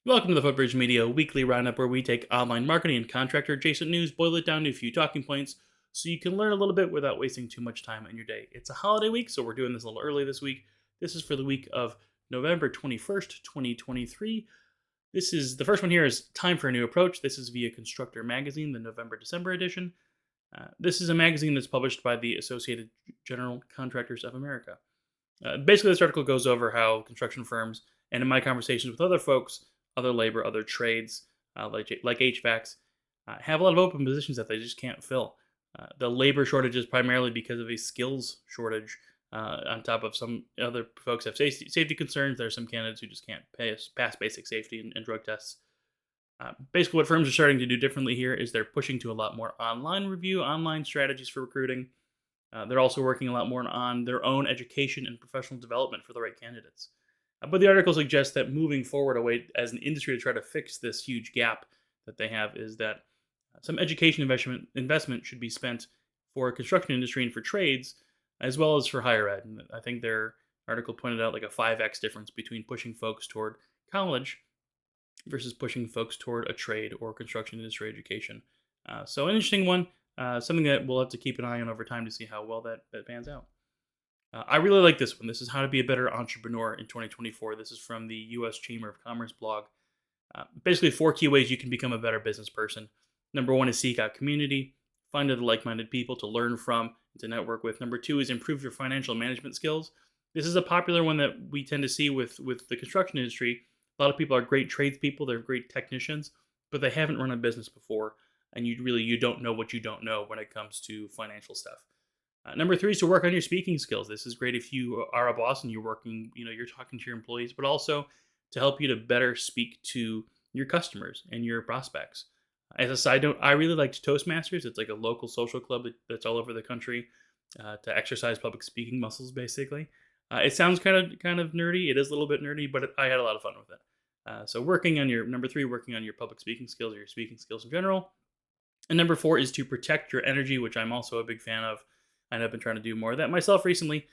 Welcome to the Footbridge Media Weekly Round-Up, where we take online marketing and contractor-adjacent news, boil it down to a few talking points, so you can learn a little bit without wasting too much time in your day. It's a holiday week, so we're doing this a little early this week. This is for the week of November 21st, 2023. This is the first one here is Time for a New Approach. This is via Constructor Magazine, the November-December edition. This is a magazine that's published by the Associated General Contractors of America. Basically, this article goes over how construction firms, and in my conversations with other folks, other labor, other trades, like HVACs, have a lot of open positions that they just can't fill. The labor shortage is primarily because of a skills shortage. On top of some other folks have safety concerns. There are some candidates who just can't pass basic safety and drug tests. Basically, what firms are starting to do differently here is they're pushing to a lot more online review, online strategies for recruiting. They're also working a lot more on their own education and professional development for the right candidates. But the article suggests that moving forward, a way as an industry to try to fix this huge gap that they have is that some education investment should be spent for construction industry and for trades, as well as for higher ed. And I think their article pointed out like a 5x difference between pushing folks toward college versus pushing folks toward a trade or construction industry education. So an interesting one, something that we'll have to keep an eye on over time to see how well that pans out. I really like this one. This is How to Be a Better Entrepreneur in 2024. This is from the U.S. Chamber of Commerce blog. Basically, 4 key ways you can become a better business person. Number 1 is seek out community. Find other like-minded people to learn from and to network with. Number 2 is improve your financial management skills. This is a popular one that we tend to see with the construction industry. A lot of people are great tradespeople. They're great technicians, but they haven't run a business before, and you don't know what you don't know when it comes to financial stuff. Number 3 is to work on your speaking skills. This is great if you are a boss and you're working, you're talking to your employees, but also to help you to better speak to your customers and your prospects. As a side note, I really liked Toastmasters. It's like a local social club that's all over the country to exercise public speaking muscles, basically. It sounds kind of nerdy. It is a little bit nerdy, but I had a lot of fun with it. So working on number 3, working on your public speaking skills or your speaking skills in general. And number 4 is to protect your energy, which I'm also a big fan of. And I've been trying to do more of that myself recently,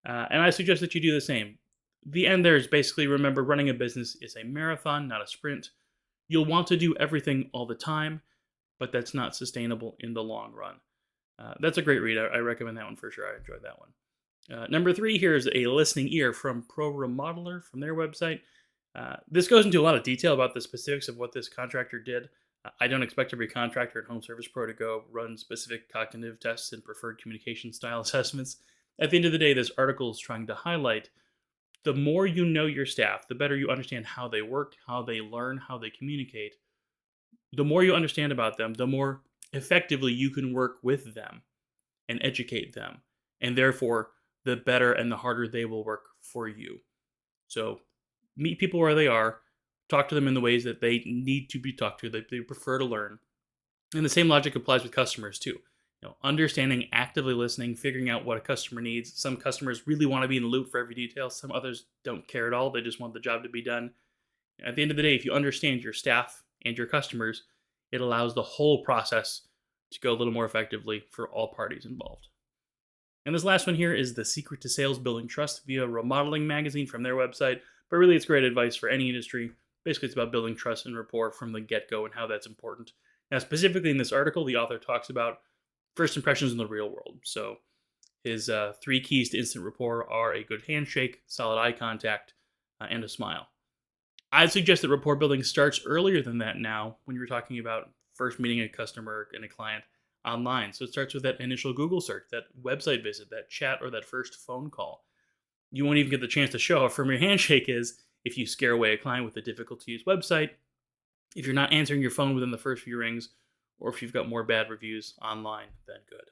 and I suggest that you do the same. The end there is basically, remember, running a business is a marathon, not a sprint. You'll want to do everything all the time, but that's not sustainable in the long run. That's a great read. I recommend that one for sure. I enjoyed that one. Number 3 here is a listening ear from Pro Remodeler from their website. This goes into a lot of detail about the specifics of what this contractor did. I don't expect every contractor at Home Service Pro to go run specific cognitive tests and preferred communication style assessments. At the end of the day, this article is trying to highlight the more you know your staff, the better you understand how they work, how they learn, how they communicate. The more you understand about them, the more effectively you can work with them and educate them. And therefore, the better and the harder they will work for you. So meet people where they are. Talk to them in the ways that they need to be talked to, that they prefer to learn. And the same logic applies with customers too. Understanding, actively listening, figuring out what a customer needs. Some customers really want to be in the loop for every detail. Some others don't care at all. They just want the job to be done. At the end of the day, if you understand your staff and your customers, it allows the whole process to go a little more effectively for all parties involved. And this last one here is The Secret to Sales Building Trust via Remodeling Magazine from their website. But really, it's great advice for any industry. Basically, it's about building trust and rapport from the get-go and how that's important. Now, specifically in this article, the author talks about first impressions in the real world. So his 3 keys to instant rapport are a good handshake, solid eye contact, and a smile. I'd suggest that rapport building starts earlier than that now when you're talking about first meeting a customer and a client online. So it starts with that initial Google search, that website visit, that chat, or that first phone call. You won't even get the chance to show how firm your handshake is if you scare away a client with a difficult-to-use website, if you're not answering your phone within the first few rings, or if you've got more bad reviews online than good.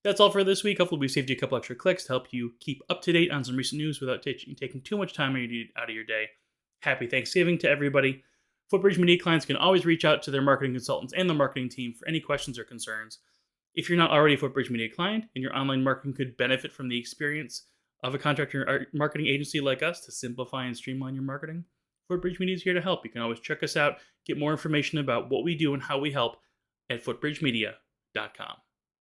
That's all for this week. Hopefully we've saved you a couple extra clicks to help you keep up to date on some recent news without taking too much time out of your day. Happy Thanksgiving to everybody. Footbridge Media clients can always reach out to their marketing consultants and the marketing team for any questions or concerns. If you're not already a Footbridge Media client and your online marketing could benefit from the experience of a contractor marketing agency like us to simplify and streamline your marketing, Footbridge Media is here to help. You can always check us out, get more information about what we do and how we help at footbridgemedia.com.